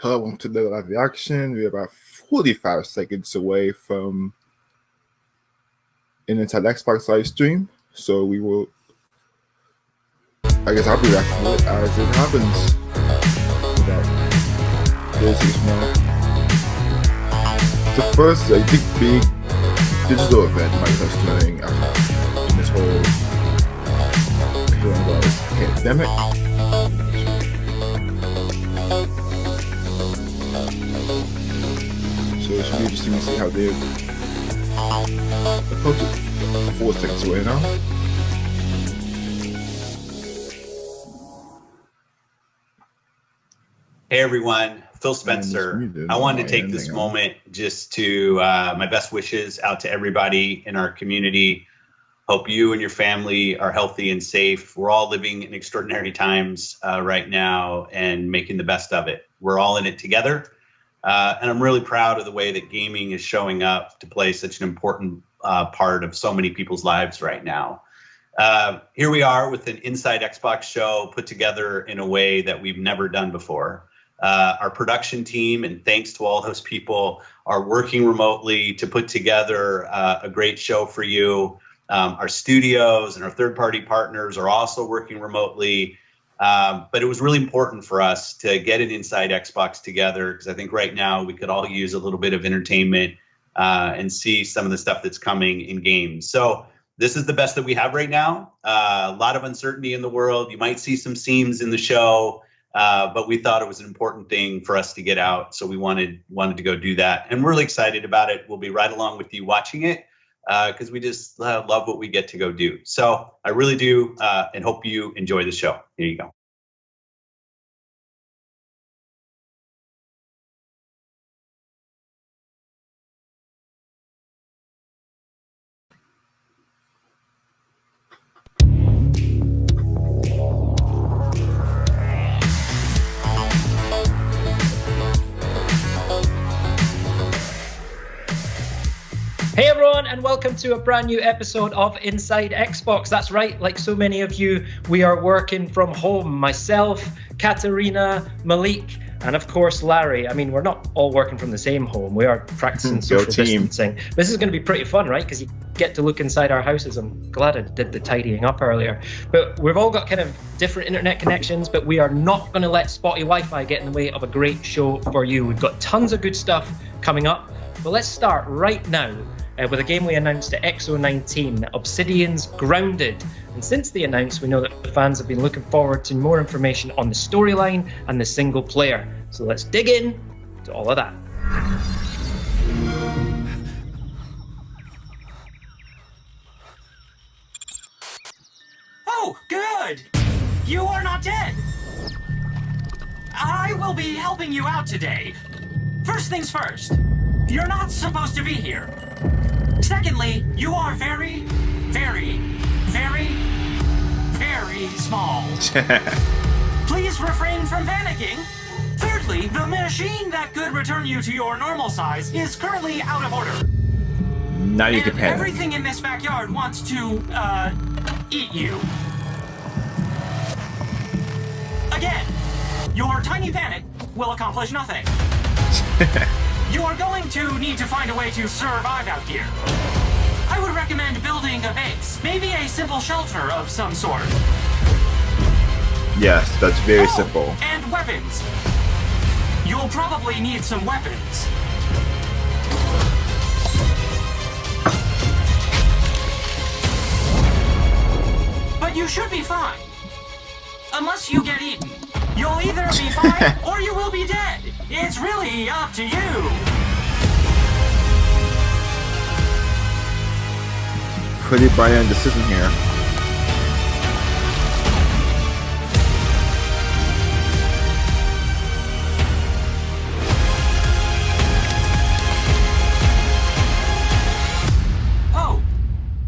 Hello, welcome to the live reaction. We're about 45 seconds away from an Inside Xbox live stream, so we will. I guess I'll be reacting to it as it happens. The first, I think, big digital event Microsoft's doing in this whole coronavirus pandemic. So it should be interesting to see how they approach it. 4 seconds away now. Hey everyone, Phil Spencer. I wanted to take this moment just to my best wishes out to everybody in our community. Hope you and your family are healthy and safe. We're all living in extraordinary times right now and making the best of it. We're all in it together. And I'm really proud of the way that gaming is showing up to play such an important part of so many people's lives right now. Here we are with an Inside Xbox show put together in a way that we've never done before. Our production team, and thanks to all those people, are working remotely to put together a great show for you. Our studios and our third-party partners are also working remotely. But it was really important for us to get an Inside Xbox together because I think right now we could all use a little bit of entertainment and see some of the stuff that's coming in games. So this is the best that we have right now. A lot of uncertainty in the world. You might see some seams in the show, but we thought it was an important thing for us to get out. So we wanted to go do that. And we're really excited about it. We'll be right along with you watching it because we just love what we get to go do. So I really do and hope you enjoy the show. Here you go. Hey everyone, and welcome to a brand new episode of Inside Xbox. That's right, like so many of you, we are working from home. Myself, Katarina, Malik, and of course Larry. I mean, we're not all working from the same home. We are practicing social distancing. This is going to be pretty fun, right? Because you get to look inside our houses. I'm glad I did the tidying up earlier. But we've all got kind of different internet connections, but we are not going to let spotty Wi-Fi get in the way of a great show for you. We've got tons of good stuff coming up. But let's start right now with a game we announced at XO19, Obsidian's Grounded. And since the announcement, we know that the fans have been looking forward to more information on the storyline and the single player. So let's dig in to all of that. Oh, good! You are not dead! I will be helping you out today. First things first, you're not supposed to be here. Secondly, you are very, very, very, very small. Please refrain from panicking. Thirdly, the machine that could return you to your normal size is currently out of order. Now you can panic. Everything in this backyard wants to, eat you. Again, your tiny panic will accomplish nothing. You are going to need to find a way to survive out here. I would recommend building a base, maybe a simple shelter of some sort. Yes, that's very simple. And weapons. You'll probably need some weapons. But you should be fine. Unless you get eaten. You'll either be fine or you will be dead. It's really up to you. Pretty Brian decision here. Oh,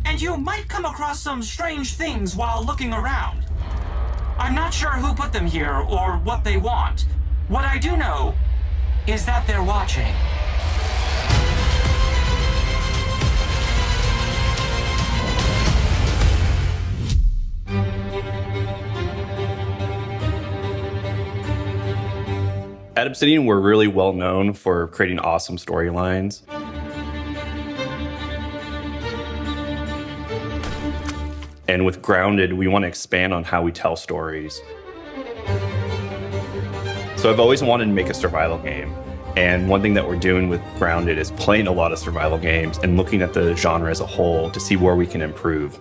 and you might come across some strange things while looking around. I'm not sure who put them here or what they want. What I do know is that they're watching. At Obsidian, we're really well known for creating awesome storylines. And with Grounded, we want to expand on how we tell stories. So I've always wanted to make a survival game. And one thing that we're doing with Grounded is playing a lot of survival games and looking at the genre as a whole to see where we can improve.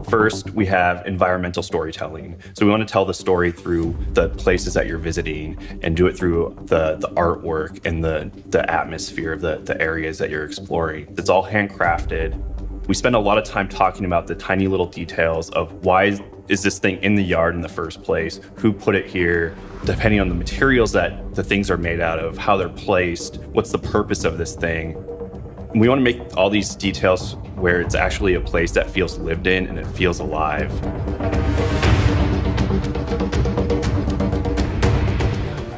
First, we have environmental storytelling. So we want to tell the story through the places that you're visiting and do it through the artwork and the atmosphere of the areas that you're exploring. It's all handcrafted. We spend a lot of time talking about the tiny little details of why is this thing in the yard in the first place, who put it here, depending on the materials that the things are made out of, how they're placed, what's the purpose of this thing. We want to make all these details where it's actually a place that feels lived in and it feels alive.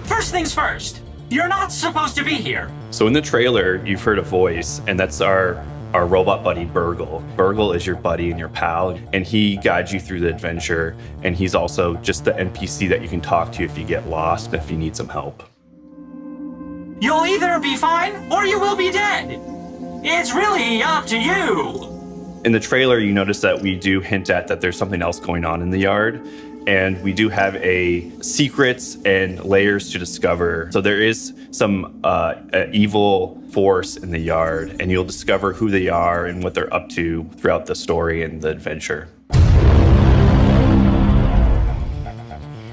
First things first, you're not supposed to be here. So in the trailer, you've heard a voice, and that's our robot buddy, Burgle. Burgle is your buddy and your pal, and he guides you through the adventure, and he's also just the NPC that you can talk to if you get lost, if you need some help. You'll either be fine or you will be dead. It's really up to you. In the trailer, you notice that we do hint at that there's something else going on in the yard, and we do have secrets and layers to discover. So there is some evil force in the yard, and you'll discover who they are and what they're up to throughout the story and the adventure.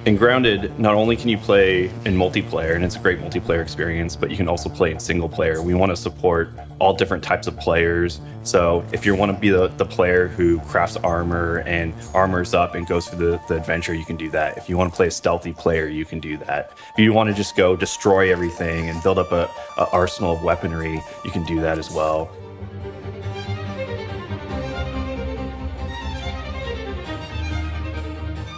In Grounded, not only can you play in multiplayer, and it's a great multiplayer experience, but you can also play in single player. We want to support all different types of players. So if you want to be the player who crafts armor and armors up and goes through the adventure, you can do that. If you want to play a stealthy player, you can do that. If you want to just go destroy everything and build up a arsenal of weaponry, you can do that as well.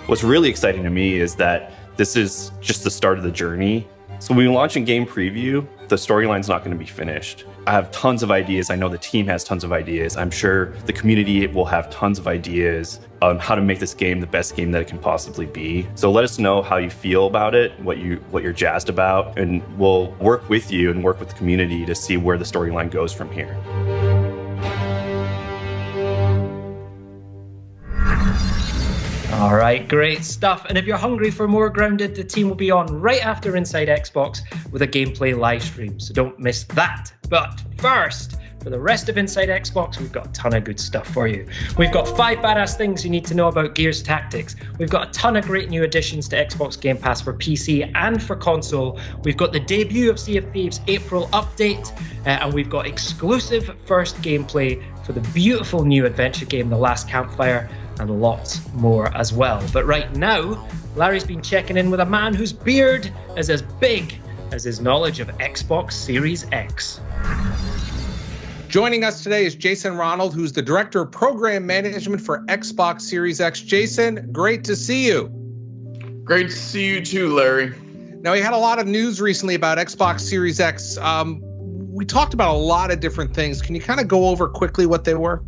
What's really exciting to me is that this is just the start of the journey. So when we launch in game preview, the storyline's not going to be finished. I have tons of ideas. I know the team has tons of ideas. I'm sure the community will have tons of ideas on how to make this game the best game that it can possibly be. So let us know how you feel about it, what you're jazzed about, and we'll work with you and work with the community to see where the storyline goes from here. All right, great stuff. And if you're hungry for more Grounded, the team will be on right after Inside Xbox with a gameplay live stream, so don't miss that. But first, for the rest of Inside Xbox, we've got a ton of good stuff for you. We've got 5 badass things you need to know about Gears Tactics. We've got a ton of great new additions to Xbox Game Pass for PC and for console. We've got the debut of Sea of Thieves April update, and we've got exclusive first gameplay for the beautiful new adventure game, The Last Campfire, and lots more as well. But right now, Larry's been checking in with a man whose beard is as big as his knowledge of Xbox Series X. Joining us today is Jason Ronald, who's the Director of Program Management for Xbox Series X. Jason, great to see you. Great to see you too, Larry. Now, we had a lot of news recently about Xbox Series X. We talked about a lot of different things. Can you kind of go over quickly what they were?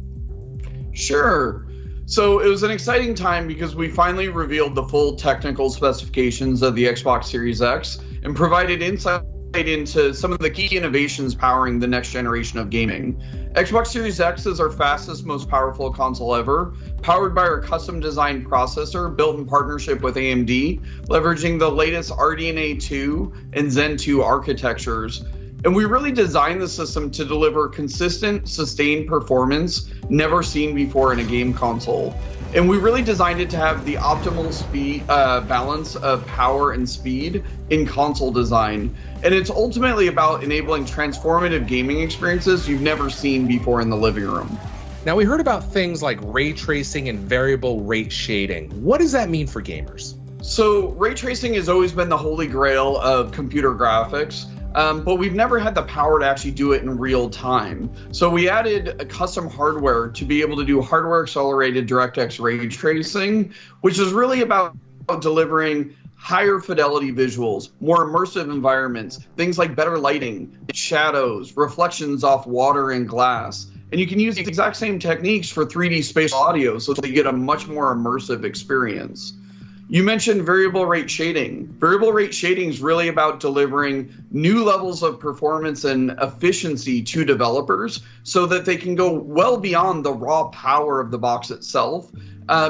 Sure. So it was an exciting time because we finally revealed the full technical specifications of the Xbox Series X and provided insight into some of the key innovations powering the next generation of gaming. Xbox Series X is our fastest, most powerful console ever, powered by our custom-designed processor built in partnership with AMD, leveraging the latest RDNA 2 and Zen 2 architectures. And we really designed the system to deliver consistent, sustained performance never seen before in a game console. And we really designed it to have the optimal speed balance of power and speed in console design. And it's ultimately about enabling transformative gaming experiences you've never seen before in the living room. Now, we heard about things like ray tracing and variable rate shading. What does that mean for gamers? So ray tracing has always been the holy grail of computer graphics. But we've never had the power to actually do it in real time. So we added a custom hardware to be able to do hardware accelerated DirectX ray tracing, which is really about delivering higher fidelity visuals, more immersive environments, things like better lighting, shadows, reflections off water and glass. And you can use the exact same techniques for 3D spatial audio so that you get a much more immersive experience. You mentioned variable rate shading. Variable rate shading is really about delivering new levels of performance and efficiency to developers so that they can go well beyond the raw power of the box itself,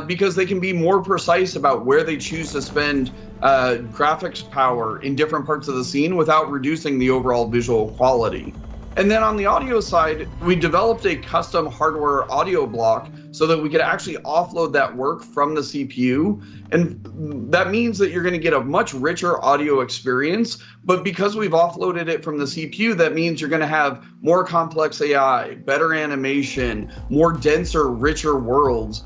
because they can be more precise about where they choose to spend graphics power in different parts of the scene without reducing the overall visual quality. And then on the audio side, we developed a custom hardware audio block so that we could actually offload that work from the CPU. And that means that you're going to get a much richer audio experience. But because we've offloaded it from the CPU, that means you're going to have more complex AI, better animation, more denser, richer worlds.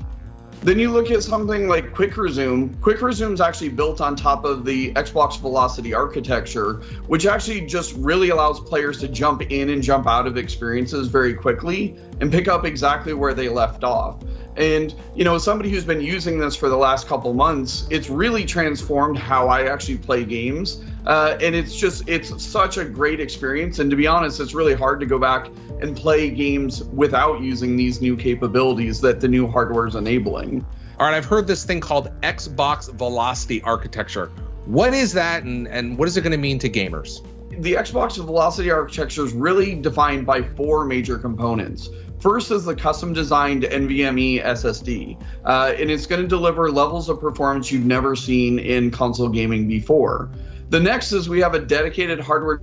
Then you look at something like Quick Resume. Quick Resume is actually built on top of the Xbox Velocity architecture, which actually just really allows players to jump in and jump out of experiences very quickly and pick up exactly where they left off. And, you know, somebody who's been using this for the last couple months, it's really transformed how I actually play games. And it's such a great experience. And to be honest, it's really hard to go back and play games without using these new capabilities that the new hardware is enabling. All right, I've heard this thing called Xbox Velocity architecture. What is that, and what is it going to mean to gamers? The Xbox Velocity architecture is really defined by 4 major components. First is the custom designed NVMe SSD, and it's going to deliver levels of performance you've never seen in console gaming before. The next is we have a dedicated hardware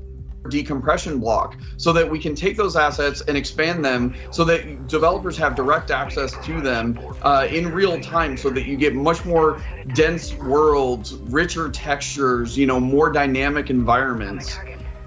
decompression block so that we can take those assets and expand them so that developers have direct access to them in real time, so that you get much more dense worlds, richer textures, you know, more dynamic environments.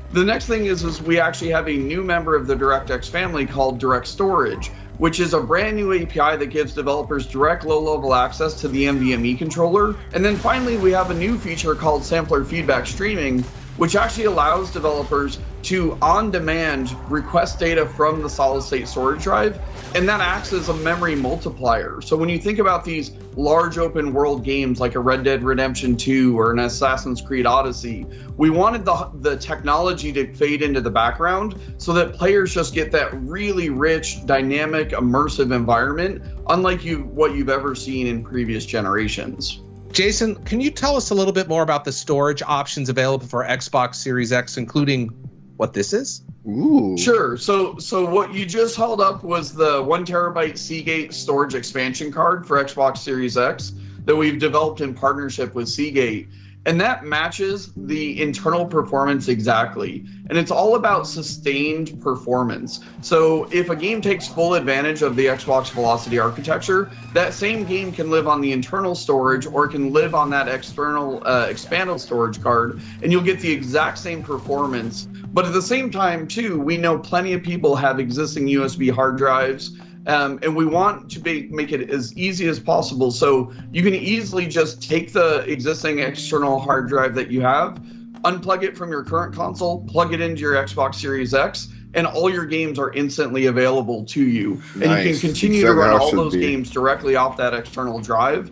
The next thing is we actually have a new member of the DirectX family called Direct Storage, which is a brand new API that gives developers direct low-level access to the NVMe controller. And then finally, we have a new feature called Sampler Feedback Streaming, which actually allows developers to, on demand, request data from the solid-state storage drive, and that acts as a memory multiplier. So when you think about these large open world games like a Red Dead Redemption 2 or an Assassin's Creed Odyssey, we wanted the technology to fade into the background so that players just get that really rich, dynamic, immersive environment, unlike what you've ever seen in previous generations. Jason, can you tell us a little bit more about the storage options available for Xbox Series X, including what this is? Ooh. Sure. So what you just held up was the 1 terabyte Seagate storage expansion card for Xbox Series X that we've developed in partnership with Seagate. And that matches the internal performance exactly. And it's all about sustained performance. So if a game takes full advantage of the Xbox Velocity architecture, that same game can live on the internal storage or can live on that external expanded storage card, and you'll get the exact same performance. But at the same time, too, we know plenty of people have existing USB hard drives. And we want to make it as easy as possible. So you can easily just take the existing external hard drive that you have, unplug it from your current console, plug it into your Xbox Series X, and all your games are instantly available to you. And you can continue to run all those games directly off that external drive.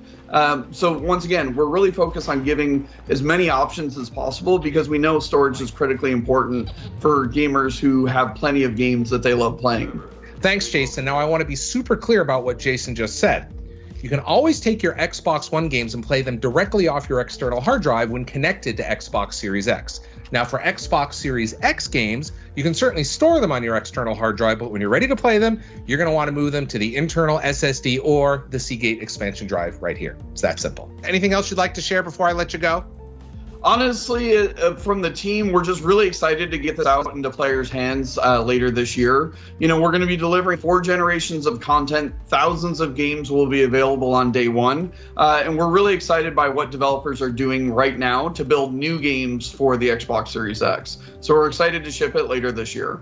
So once again, we're really focused on giving as many options as possible because we know storage is critically important for gamers who have plenty of games that they love playing. Thanks, Jason. Now I want to be super clear about what Jason just said. You can always take your Xbox One games and play them directly off your external hard drive when connected to Xbox Series X. Now for Xbox Series X games, you can certainly store them on your external hard drive, but when you're ready to play them, you're going to want to move them to the internal SSD or the Seagate expansion drive right here. It's that simple. Anything else you'd like to share before I let you go? Honestly, from the team, we're just really excited to get this out into players' hands later this year. You know, we're going to be delivering 4 generations of content. Thousands of games will be available on day one. And we're really excited by what developers are doing right now to build new games for the Xbox Series X. So we're excited to ship it later this year.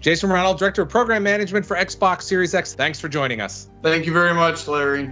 Jason Ronald, Director of Program Management for Xbox Series X. Thanks for joining us. Thank you very much, Larry.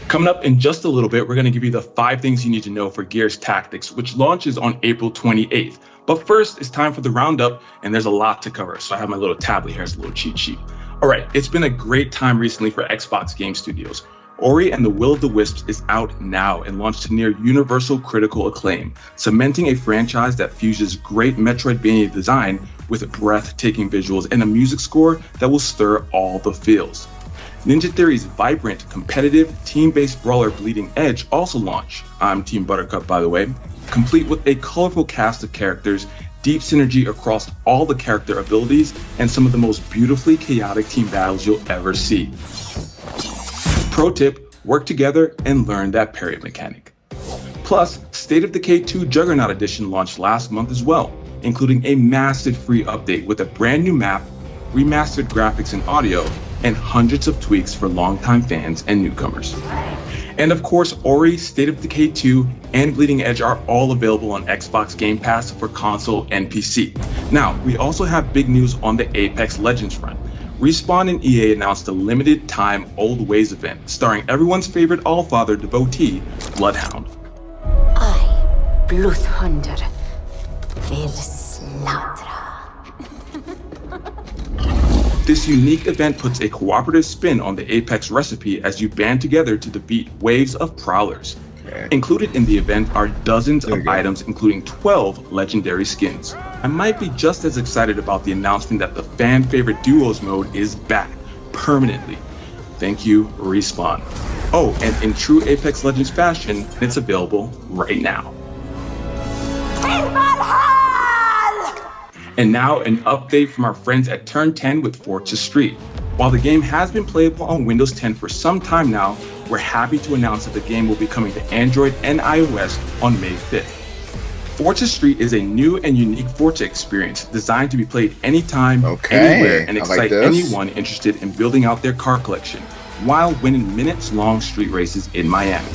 Coming up in just a little bit, we're going to give you the 5 things you need to know for Gears Tactics, which launches on April 28th. But first, it's time for the roundup, and there's a lot to cover. So I have my little tablet here as a little cheat sheet. All right, it's been a great time recently for Xbox Game Studios. Ori and the Will of the Wisps is out now and launched to near universal critical acclaim, cementing a franchise that fuses great Metroidvania design with breathtaking visuals and a music score that will stir all the feels. Ninja Theory's vibrant, competitive, team-based brawler Bleeding Edge also launched. I'm Team Buttercup, by the way. Complete with a colorful cast of characters, deep synergy across all the character abilities, and some of the most beautifully chaotic team battles you'll ever see. Pro tip, work together and learn that parry mechanic. Plus, State of Decay 2 Juggernaut Edition launched last month as well, including a massive free update with a brand new map, remastered graphics and audio, and hundreds of tweaks for longtime fans and newcomers. And of course, Ori, State of Decay 2, and Bleeding Edge are all available on Xbox Game Pass for console and PC. Now, we also have big news on the Apex Legends front. Respawn and EA announced a limited time Old Ways event, starring everyone's favorite Allfather devotee, Bloodhound. I, Bloodhunder, will slaughter. This unique event puts a cooperative spin on the Apex recipe as you band together to defeat waves of prowlers. Included in the event are dozens of items, including 12 legendary skins. I might be just as excited about the announcement that the fan favorite duos mode is back permanently. Thank you, Respawn. Oh, and in true Apex Legends fashion, it's available right now. And now an update from our friends at Turn 10 with Forza Street. While the game has been playable on Windows 10 for some time now, we're happy to announce that the game will be coming to Android and iOS on May 5th. Forza Street is a new and unique Forza experience designed to be played anytime, anywhere, and excite anyone interested in building out their car collection while winning minutes-long street races in Miami.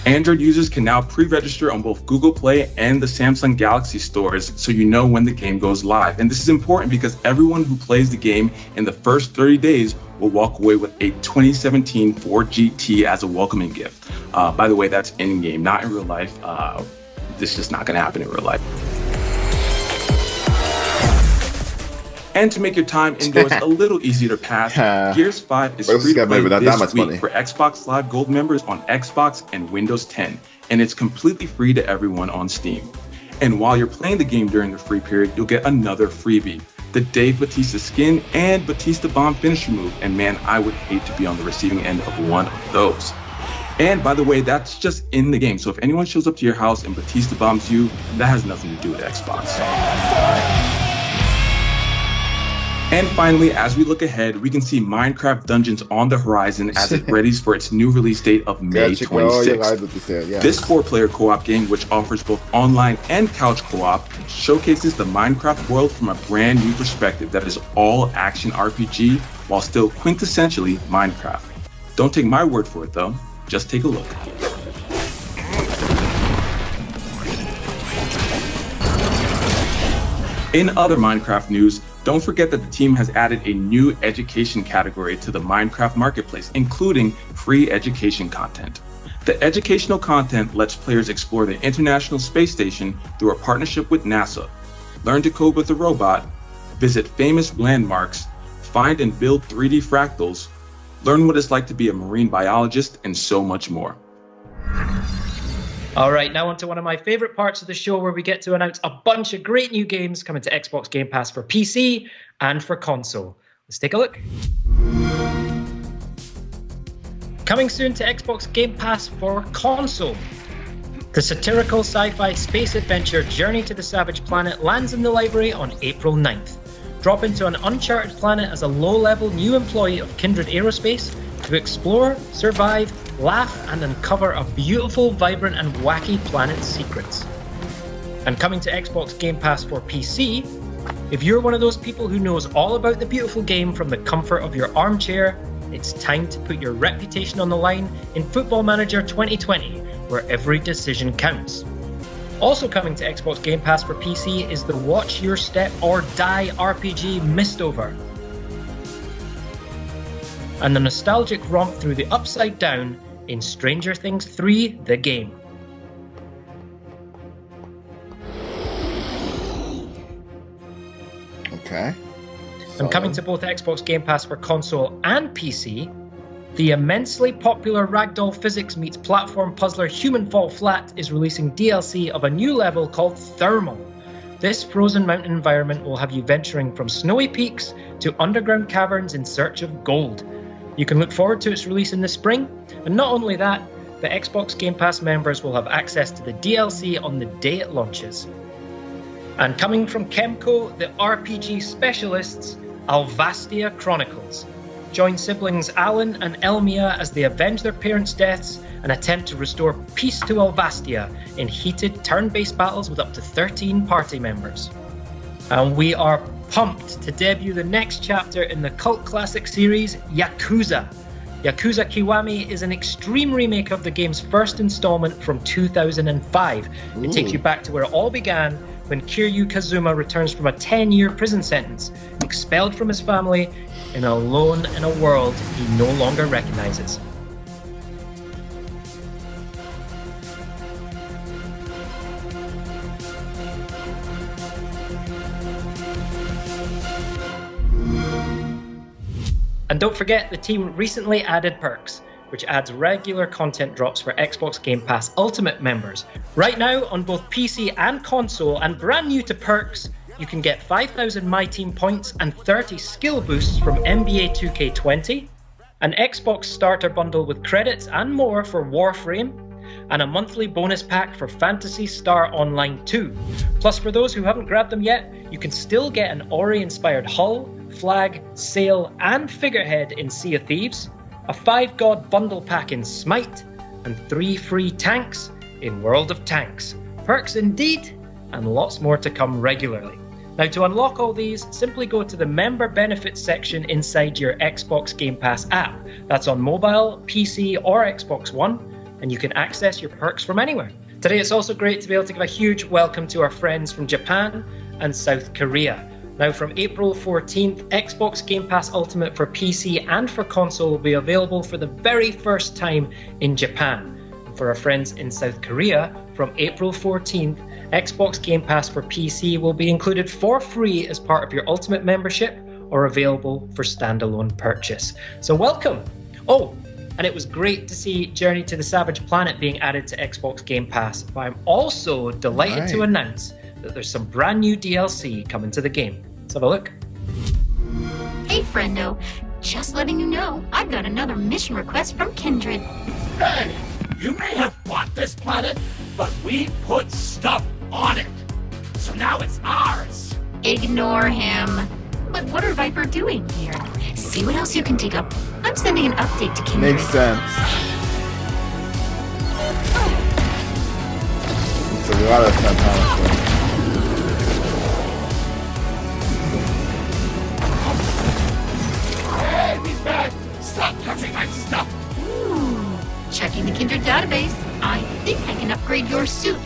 Android users can now pre-register on both Google Play and the Samsung Galaxy stores so you know when the game goes live. And this is important because everyone who plays the game in the first 30 days will walk away with a 2017 Ford GT as a welcoming gift. By the way, that's in-game, not in real life. This is just not going to happen in real life. And to make your time indoors a little easier to pass, Gears 5 is free to play this week for Xbox Live Gold members on Xbox and Windows 10, and it's completely free to everyone on Steam. And while you're playing the game during the free period, you'll get another freebie, the Dave Bautista skin and Bautista bomb finisher move, and man, I would hate to be on the receiving end of one of those. And by the way, that's just in the game, so if anyone shows up to your house and Bautista bombs you, that has nothing to do with Xbox. And finally, as we look ahead, we can see Minecraft Dungeons on the horizon as it readies for its new release date of May 26th. This 4-player co-op game, which offers both online and couch co-op, showcases the Minecraft world from a brand new perspective that is all action RPG while still quintessentially Minecraft. Don't take my word for it though, just take a look. In other Minecraft news, don't forget that the team has added a new education category to the Minecraft marketplace, including free education content. The educational content lets players explore the International Space Station through a partnership with NASA, learn to code with a robot, visit famous landmarks, find and build 3D fractals, learn what it's like to be a marine biologist, and so much more. All right, now on to one of my favorite parts of the show where we get to announce a bunch of great new games coming to Xbox Game Pass for PC and for console. Let's take a look. Coming soon to Xbox Game Pass for console. The satirical sci-fi space adventure Journey to the Savage Planet lands in the library on April 9th. Drop into an uncharted planet as a low-level new employee of Kindred Aerospace to explore, survive, laugh, and uncover a beautiful, vibrant, and wacky planet's secrets. And coming to Xbox Game Pass for PC, if you're one of those people who knows all about the beautiful game from the comfort of your armchair, it's time to put your reputation on the line in Football Manager 2020, where every decision counts. Also coming to Xbox Game Pass for PC is the Watch Your Step or Die RPG Mistover, and the nostalgic romp through the Upside Down in Stranger Things 3: The Game. Okay. And coming to both Xbox Game Pass for console and PC, the immensely popular Ragdoll Physics meets platform puzzler Human Fall Flat is releasing DLC of a new level called Thermal. This frozen mountain environment will have you venturing from snowy peaks to underground caverns in search of gold. You can look forward to its release in the spring, and not only that, the Xbox Game Pass members will have access to the DLC on the day it launches. And coming from Kemco, the RPG specialists, Alvastia Chronicles. Join siblings Alan and Elmia as they avenge their parents' deaths and attempt to restore peace to Alvastia in heated turn-based battles with up to 13 party members. And we are pumped to debut the next chapter in the cult classic series, Yakuza. Yakuza Kiwami is an extreme remake of the game's first installment from 2005. It takes you back to where it all began when Kiryu Kazuma returns from a 10-year prison sentence, expelled from his family and alone in a world he no longer recognizes. And don't forget, the team recently added perks, which adds regular content drops for Xbox Game Pass Ultimate members. Right now, on both PC and console, and brand new to perks, you can get 5,000 My Team points and 30 skill boosts from NBA 2K20, an Xbox starter bundle with credits and more for Warframe, and a monthly bonus pack for Phantasy Star Online 2. Plus, for those who haven't grabbed them yet, you can still get an Ori-inspired hull, flag, sail, and figurehead in Sea of Thieves, a 5-god bundle pack in Smite, and 3 free tanks in World of Tanks. Perks indeed, and lots more to come regularly. Now, to unlock all these, simply go to the member benefits section inside your Xbox Game Pass app. That's on mobile, PC, or Xbox One, and you can access your perks from anywhere. Today, it's also great to be able to give a huge welcome to our friends from Japan and South Korea. Now, from April 14th, Xbox Game Pass Ultimate for PC and for console will be available for the very first time in Japan. And for our friends in South Korea, from April 14th, Xbox Game Pass for PC will be included for free as part of your Ultimate membership or available for standalone purchase. So welcome! Oh, and it was great to see Journey to the Savage Planet being added to Xbox Game Pass, but I'm also delighted to announce that there's some brand new DLC coming to the game. Let's have a look. Hey, friendo. Just letting you know, I've got another mission request from Kindred. Hey, you may have bought this planet, but we put stuff on it. So now it's ours. Ignore him. But what are Viper doing here? See what else you can dig up. I'm sending an update to Kindred. Makes sense. It's a lot of sense, honestly. Hey, he's back! Stop touching my stuff! Ooh, checking the Kindred database. I think I can upgrade your suit.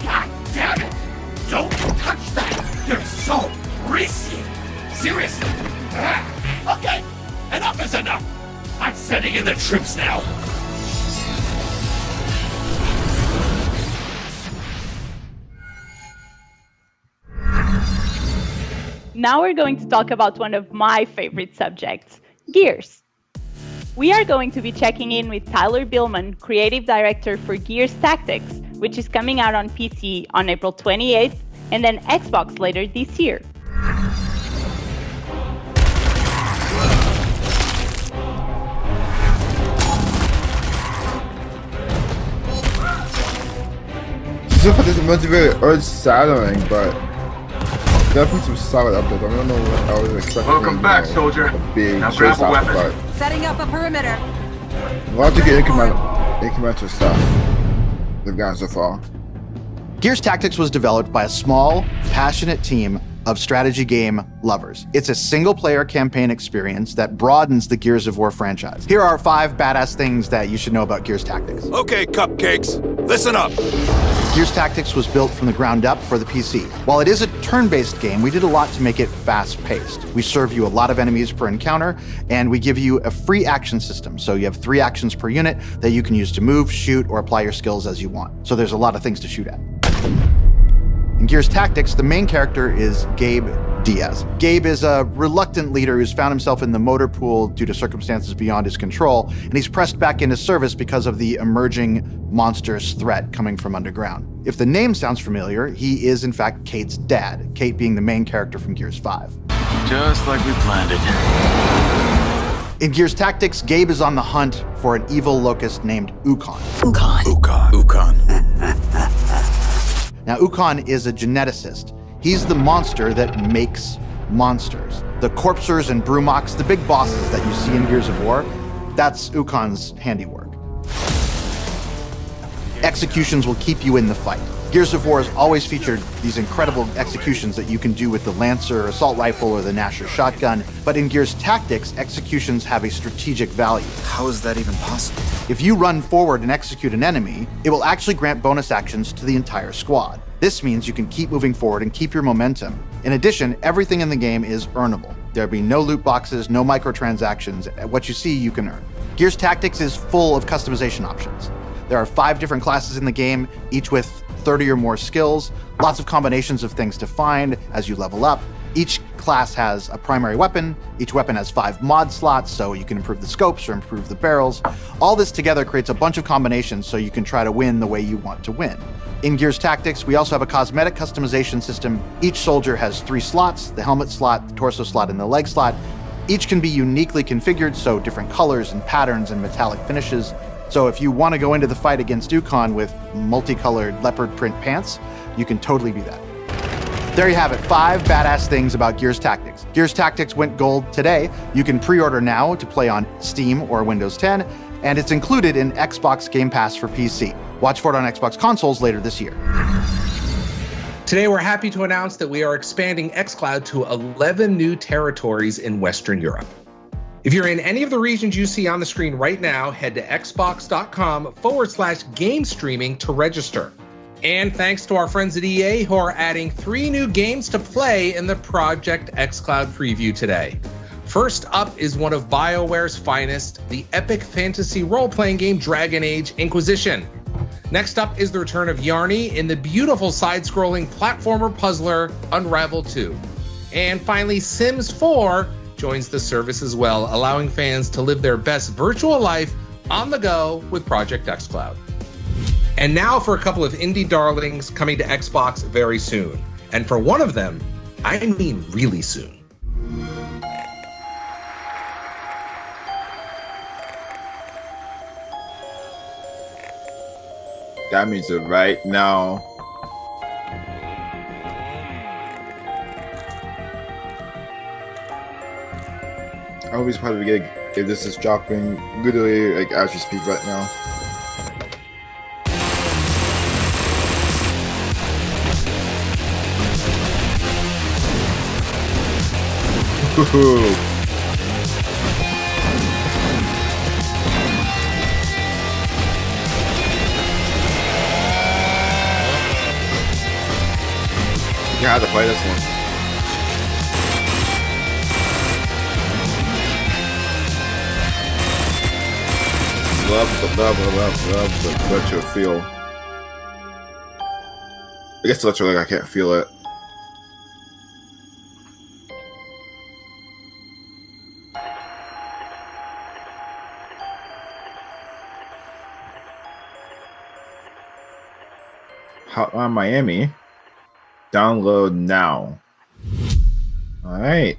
God damn it! Don't touch that! You're so greasy! Seriously! Okay, enough is enough! I'm sending in the troops now! Now we're going to talk about one of my favorite subjects, Gears. We are going to be checking in with Tyler Billman, Creative Director for Gears Tactics, which is coming out on PC on April 28th, and then Xbox later this year. So far, this is meant to be earth-shattering, but definitely some solid updates. I don't know what I was expecting. Welcome back, soldier. A big now grab a weapon. But setting up a perimeter. A lot to get incremental stuff they've gotten so far. Gears Tactics was developed by a small, passionate team of strategy game lovers. It's a single-player campaign experience that broadens the Gears of War franchise. Here are 5 badass things that you should know about Gears Tactics. Okay, cupcakes, listen up. Gears Tactics was built from the ground up for the PC. While it is a turn-based game, we did a lot to make it fast-paced. We serve you a lot of enemies per encounter, and we give you a free action system. So you have 3 actions per unit that you can use to move, shoot, or apply your skills as you want. So there's a lot of things to shoot at. In Gears Tactics, the main character is Gabe Diaz. Gabe is a reluctant leader who's found himself in the motor pool due to circumstances beyond his control, and he's pressed back into service because of the emerging monstrous threat coming from underground. If the name sounds familiar, he is in fact Kate's dad, Kate being the main character from Gears 5. Just like we planned it. In Gears Tactics, Gabe is on the hunt for an evil locust named Ukon. Ukon. Now, Ukon is a geneticist. He's the monster that makes monsters. The Corpsers and Brumoks, the big bosses that you see in Gears of War, that's Ukon's handiwork. Executions will keep you in the fight. Gears of War has always featured these incredible executions that you can do with the Lancer assault rifle or the Gnasher shotgun, but in Gears Tactics, executions have a strategic value. How is that even possible? If you run forward and execute an enemy, it will actually grant bonus actions to the entire squad. This means you can keep moving forward and keep your momentum. In addition, everything in the game is earnable. There'll be no loot boxes, no microtransactions. What you see, you can earn. Gears Tactics is full of customization options. There are 5 different classes in the game, each with 30 or more skills, lots of combinations of things to find as you level up. Each class has a primary weapon. Each weapon has 5 mod slots, so you can improve the scopes or improve the barrels. All this together creates a bunch of combinations so you can try to win the way you want to win. In Gears Tactics, we also have a cosmetic customization system. Each soldier has 3 slots, the helmet slot, the torso slot, and the leg slot. Each can be uniquely configured, so different colors and patterns and metallic finishes. So if you want to go into the fight against Ukon with multicolored leopard print pants, you can totally do that. There you have it, 5 badass things about Gears Tactics. Gears Tactics went gold today. You can pre-order now to play on Steam or Windows 10, and it's included in Xbox Game Pass for PC. Watch for it on Xbox consoles later this year. Today, we're happy to announce that we are expanding xCloud to 11 new territories in Western Europe. If you're in any of the regions you see on the screen right now, head to xbox.com/game streaming to register. And thanks to our friends at EA who are adding 3 new games to play in the Project xCloud preview today. First up is one of BioWare's finest, the epic fantasy role-playing game Dragon Age Inquisition. Next up is the return of Yarny in the beautiful side-scrolling platformer puzzler Unravel 2. And finally, Sims 4 joins the service as well, allowing fans to live their best virtual life on the go with Project xCloud. And now for a couple of indie darlings coming to Xbox very soon. And for one of them, I mean really soon. That means it right now. I hope he's part of the gig if this is dropping literally like as we speak right now. You have to play this one. Love the retro feel. I guess the retro, like, I can't feel it. Hotline Miami. Download now. All right.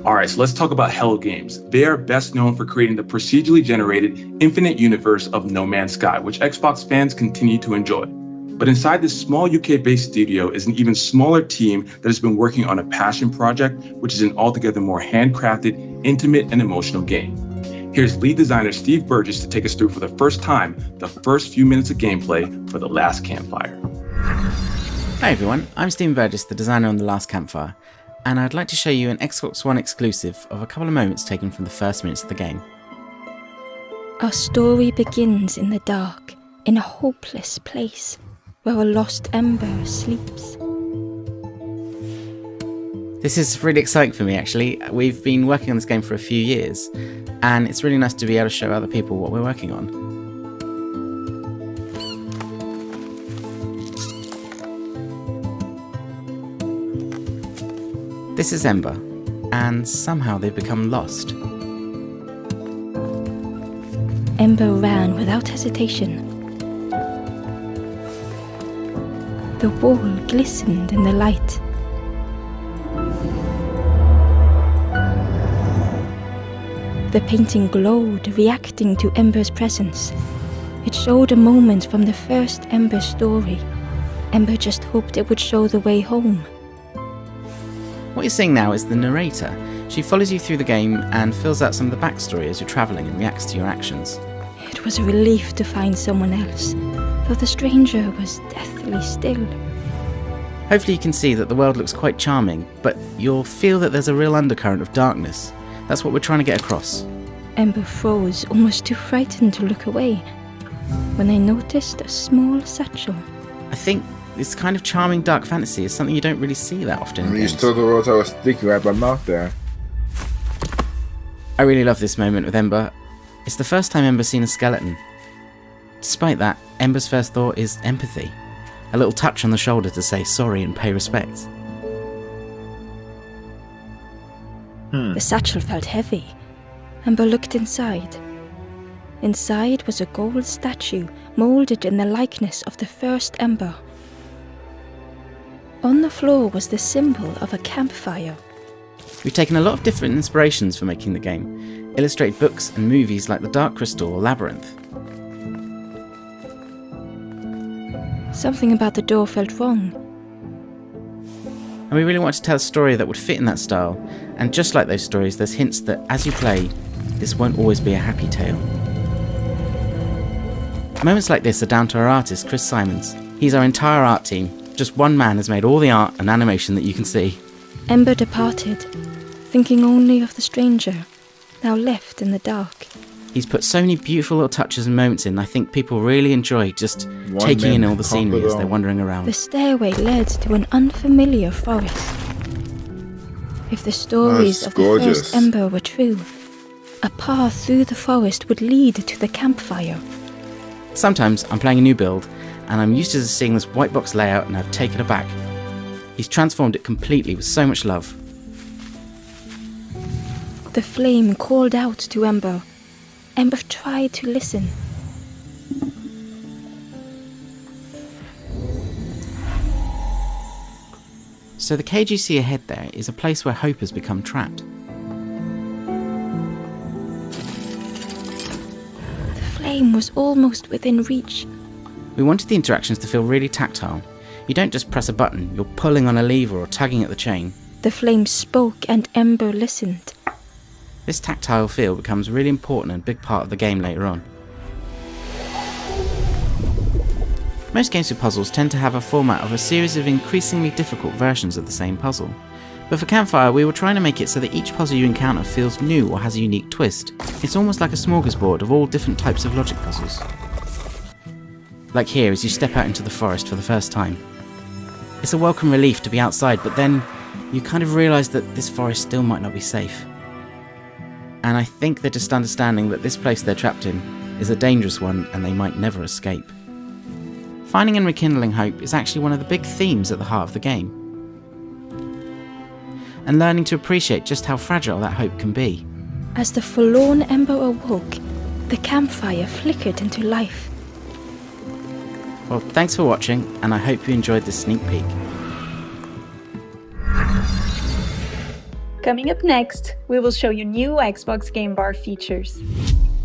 All right, so let's talk about Hello Games. They are best known for creating the procedurally generated infinite universe of No Man's Sky, which Xbox fans continue to enjoy. But inside this small UK-based studio is an even smaller team that has been working on a passion project, which is an altogether more handcrafted, intimate, and emotional game. Here's lead designer Steve Burgess to take us through for the first time the first few minutes of gameplay for The Last Campfire. Hi everyone, I'm Stephen Burgess, the designer on The Last Campfire, and I'd like to show you an Xbox One exclusive of a couple of moments taken from the first minutes of the game. Our story begins in the dark, in a hopeless place, where a lost ember sleeps. This is really exciting for me actually. We've been working on this game for a few years, and it's really nice to be able to show other people what we're working on. This is Ember, and somehow they've become lost. Ember ran without hesitation. The wall glistened in the light. The painting glowed, reacting to Ember's presence. It showed a moment from the first Ember story. Ember just hoped it would show the way home. What you're seeing now is the narrator. She follows you through the game and fills out some of the backstory as you're travelling and reacts to your actions. It was a relief to find someone else, though the stranger was deathly still. Hopefully you can see that the world looks quite charming, but you'll feel that there's a real undercurrent of darkness. That's what we're trying to get across. Ember froze, almost too frightened to look away, when I noticed a small satchel. I think this kind of charming dark fantasy is something you don't really see that often in You games. just told the world I was sticky right by my mouth there. I really love this moment with Ember. It's the first time Ember's seen a skeleton. Despite that, Ember's first thought is empathy. A little touch on the shoulder to say sorry and pay respect. The satchel felt heavy. Ember looked inside. Inside was a gold statue moulded in the likeness of the first Ember. On the floor was the symbol of a campfire. We've taken a lot of different inspirations for making the game, illustrated books and movies like The Dark Crystal or Labyrinth. Something about the door felt wrong. And we really wanted to tell a story that would fit in that style, and just like those stories, there's hints that as you play, this won't always be a happy tale. Moments like this are down to our artist, Chris Simons. He's our entire art team. Just one man has made all the art and animation that you can see. Ember departed, thinking only of the stranger, now left in the dark. He's put so many beautiful little touches and moments in. I think people really enjoy just taking in all the scenery as they're wandering around. The stairway led to an unfamiliar forest. If the stories of the first Ember were true, a path through the forest would lead to the campfire. Sometimes I'm playing a new build, and I'm used to seeing this white box layout and I've taken it back. He's transformed it completely with so much love. The flame called out to Ember. Ember tried to listen. So the cage you see ahead there is a place where Hope has become trapped. The flame was almost within reach. We wanted the interactions to feel really tactile. You don't just press a button, you're pulling on a lever or tugging at the chain. The flame spoke and Ember listened. This tactile feel becomes really important and a big part of the game later on. Most games with puzzles tend to have a format of a series of increasingly difficult versions of the same puzzle. But for Campfire, we were trying to make it so that each puzzle you encounter feels new or has a unique twist. It's almost like a smorgasbord of all different types of logic puzzles. Like here as you step out into the forest for the first time. It's a welcome relief to be outside, but then you kind of realise that this forest still might not be safe. And I think they're just understanding that this place they're trapped in is a dangerous one and they might never escape. Finding and rekindling hope is actually one of the big themes at the heart of the game. And learning to appreciate just how fragile that hope can be. As the forlorn Ember awoke, the campfire flickered into life. Well, thanks for watching, and I hope you enjoyed this sneak peek. Coming up next, we will show you new Xbox Game Bar features.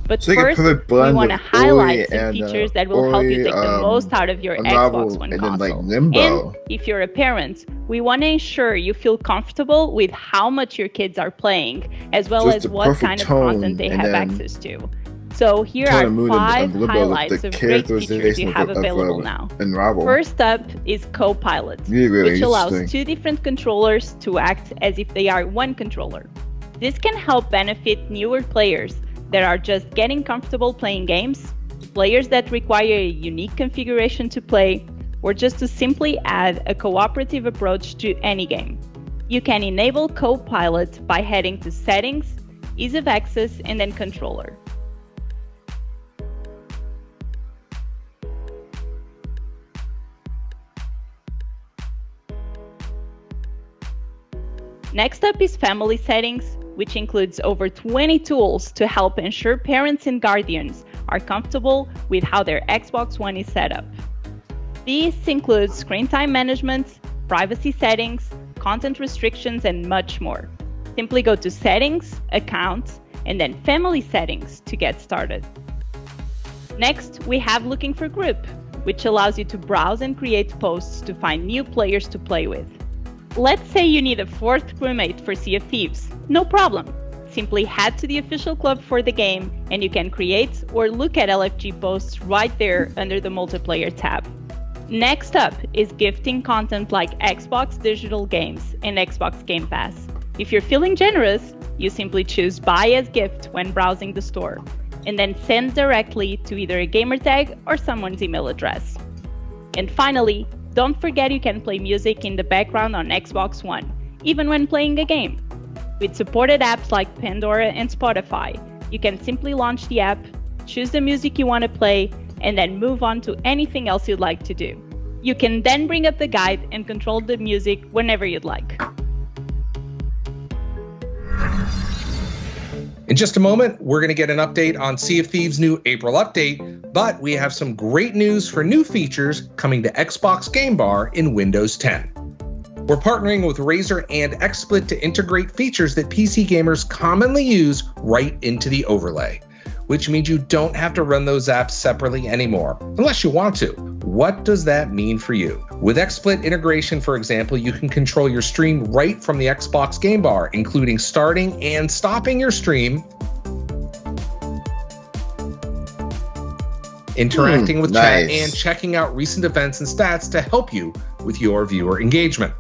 But So first, we want to highlight some features that will help you take the most out of your Xbox One console. And if you're a parent, we want to ensure you feel comfortable with how much your kids are playing, as well as what kind of content they have access to. So here Kind are of mood 5 and highlights the of great features you characterization have of available now. Unravel. First up is Co-Pilot, Really which allows interesting. 2 different controllers to act as if they are one controller. This can help benefit newer players that are just getting comfortable playing games, players that require a unique configuration to play, or just to simply add a cooperative approach to any game. You can enable Co-Pilot by heading to Settings, Ease of Access, and then Controller. Next up is Family Settings, which includes over 20 tools to help ensure parents and guardians are comfortable with how their Xbox One is set up. This includes screen time management, privacy settings, content restrictions, and much more. Simply go to Settings, Accounts, and then Family Settings to get started. Next, we have Looking for Group, which allows you to browse and create posts to find new players to play with. Let's say you need a 4th crewmate for Sea of Thieves. No problem. Simply head to the official club for the game and you can create or look at LFG posts right there under the multiplayer tab. Next up is gifting content like Xbox digital games and Xbox Game Pass. If you're feeling generous, you simply choose Buy as Gift when browsing the store, and then send directly to either a gamertag or someone's email address. And finally, don't forget you can play music in the background on Xbox One, even when playing a game. With supported apps like Pandora and Spotify, you can simply launch the app, choose the music you want to play, and then move on to anything else you'd like to do. You can then bring up the guide and control the music whenever you'd like. In just a moment, we're going to get an update on Sea of Thieves' new April update, but we have some great news for new features coming to Xbox Game Bar in Windows 10. We're partnering with Razer and XSplit to integrate features that PC gamers commonly use right into the overlay, which means you don't have to run those apps separately anymore, unless you want to. What does that mean for you? With XSplit integration, for example, you can control your stream right from the Xbox Game Bar, including starting and stopping your stream, interacting with chat, and checking out recent events and stats to help you with your viewer engagement.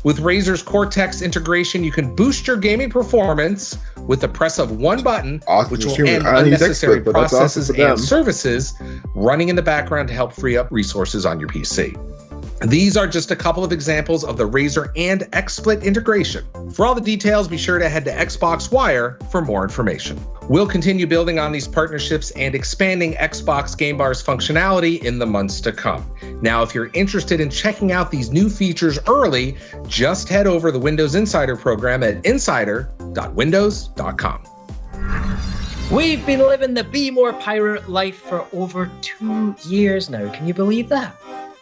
With Razer's Cortex integration, you can boost your gaming performance with the press of one button, which will end unnecessary processes and services running in the background to help free up resources on your PC. These are just a couple of examples of the Razer and XSplit integration. For all the details, be sure to head to Xbox Wire for more information. We'll continue building on these partnerships and expanding Xbox Game Bar's functionality in the months to come. Now, if you're interested in checking out these new features early, just head over the Windows Insider program at insider.windows.com. We've been living the Be More Pirate life for over 2 years now. Can you believe that?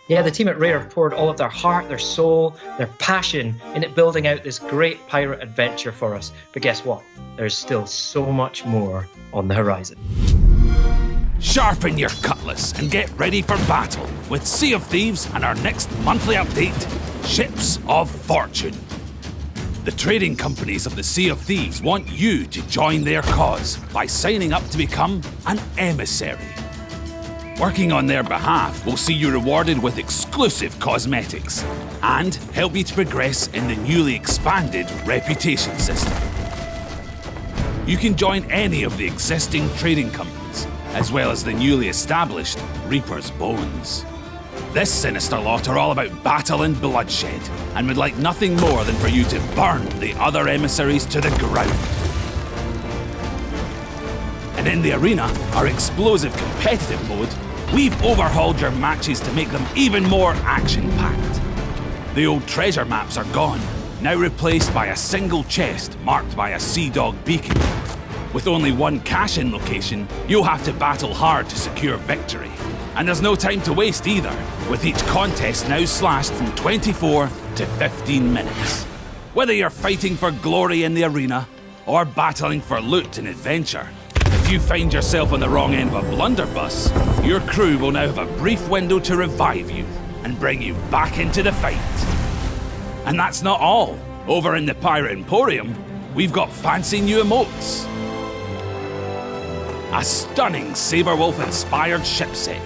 Yeah, the team at Rare have poured all of their heart, their soul, their passion into building out this great pirate adventure for us. But guess what? There's still so much more on the horizon. Sharpen your cutlass and get ready for battle with Sea of Thieves and our next monthly update, Ships of Fortune. The trading companies of the Sea of Thieves want you to join their cause by signing up to become an emissary. Working on their behalf will see you rewarded with exclusive cosmetics and help you to progress in the newly expanded reputation system. You can join any of the existing trading companies, as well as the newly established Reaper's Bones. This sinister lot are all about battle and bloodshed, and would like nothing more than for you to burn the other emissaries to the ground. And in the arena, our explosive competitive mode, we've overhauled your matches to make them even more action-packed. The old treasure maps are gone, now replaced by a single chest marked by a Sea Dog beacon. With only one cash-in location, you'll have to battle hard to secure victory. And there's no time to waste either, with each contest now slashed from 24 to 15 minutes. Whether you're fighting for glory in the arena, or battling for loot and adventure, if you find yourself on the wrong end of a blunderbuss, your crew will now have a brief window to revive you and bring you back into the fight. And that's not all. Over in the Pirate Emporium, we've got fancy new emotes. a stunning Saberwolf-inspired ship set,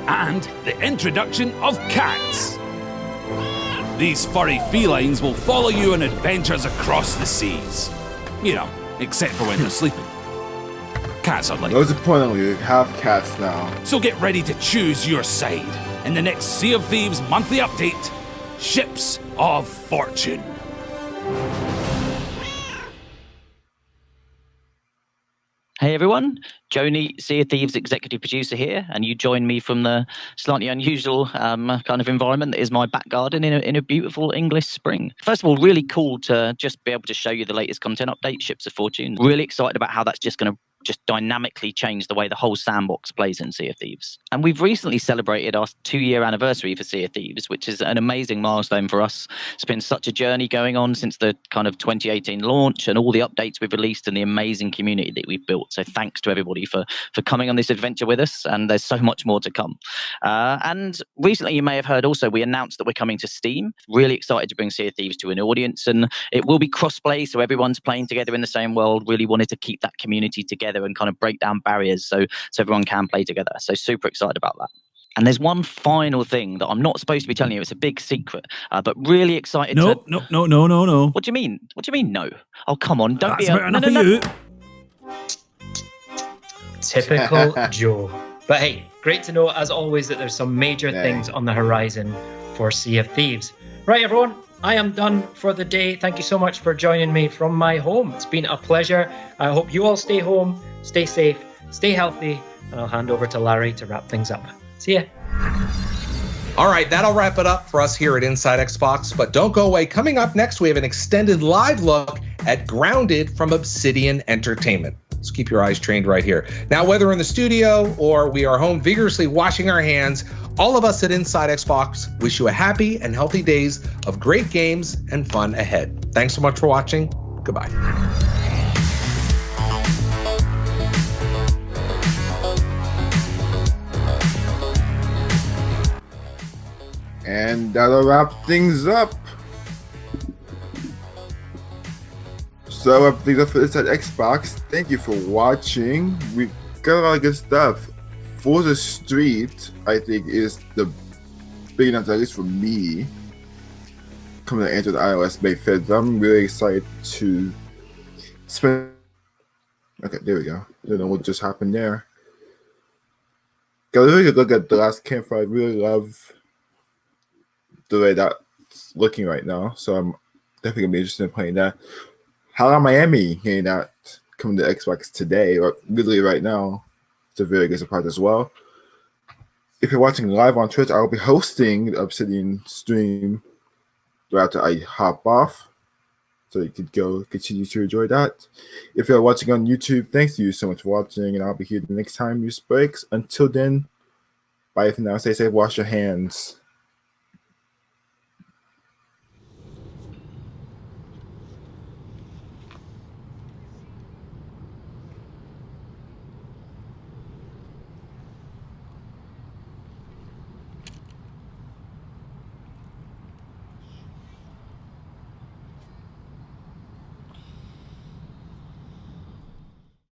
and the introduction of cats. These furry felines will follow you on adventures across the seas. You know, except for when they're sleeping. Cats are like... Most importantly, you have cats now. So get ready to choose your side in the next Sea of Thieves monthly update, Ships of Fortune. Hey everyone, Joni, Sea of Thieves executive producer here, and you join me from the slightly unusual kind of environment that is my back garden in a beautiful English spring. First of all, really cool to just be able to show you the latest content update, Ships of Fortune. Really excited about how that's just going to just dynamically change the way the whole sandbox plays in Sea of Thieves. And we've recently celebrated our 2-year anniversary for Sea of Thieves, which is an amazing milestone for us. It's been such a journey going on since the kind of 2018 launch and all the updates we've released and the amazing community that we've built. So thanks to everybody for coming on this adventure with us, and there's so much more to come. And recently you may have heard also we announced that we're coming to Steam. Really excited to bring Sea of Thieves to an audience, and it will be cross-play, so everyone's playing together in the same world. Really wanted to keep that community together and kind of break down barriers so everyone can play together. So super excited about that. And there's one final thing that I'm not supposed to be telling you. It's a big secret, but really excited No. What do you mean? What do you mean no? Oh, come on. Don't be a... No. Typical Joe. But hey, great to know, as always, that there's some major things on the horizon for Sea of Thieves. Right, everyone. I am done for the day. Thank you so much for joining me from my home. It's been a pleasure. I hope you all stay home, stay safe, stay healthy, and I'll hand over to Larry to wrap things up. See ya. All right, that'll wrap it up for us here at Inside Xbox, but don't go away. Coming up next, we have an extended live look at Grounded from Obsidian Entertainment. So keep your eyes trained right here. Now, whether in the studio or we are home vigorously washing our hands, all of us at Inside Xbox wish you a happy and healthy days of great games and fun ahead. Thanks so much for watching. Goodbye. And that'll wrap things up. So up things up for this at Xbox. Thank you for watching. We've got a lot of good stuff. For the Street, I think, is the big announcement, at least for me, coming to Android iOS May 5th. I'm really excited to spend... Okay, there we go. I don't know what just happened there. Got a really good look at The Last Campfire. I really love the way that's looking right now. So I'm definitely going to be interested in playing that. Hotline Miami, getting that coming to Xbox today, or literally right now. It's a very good surprise as well. If you're watching live on Twitch, I'll be hosting the Obsidian stream right after I hop off. So you could go continue to enjoy that. If you're watching on YouTube, thanks to you so much for watching, and I'll be here the next time news breaks. Until then, bye for now. Stay safe, wash your hands.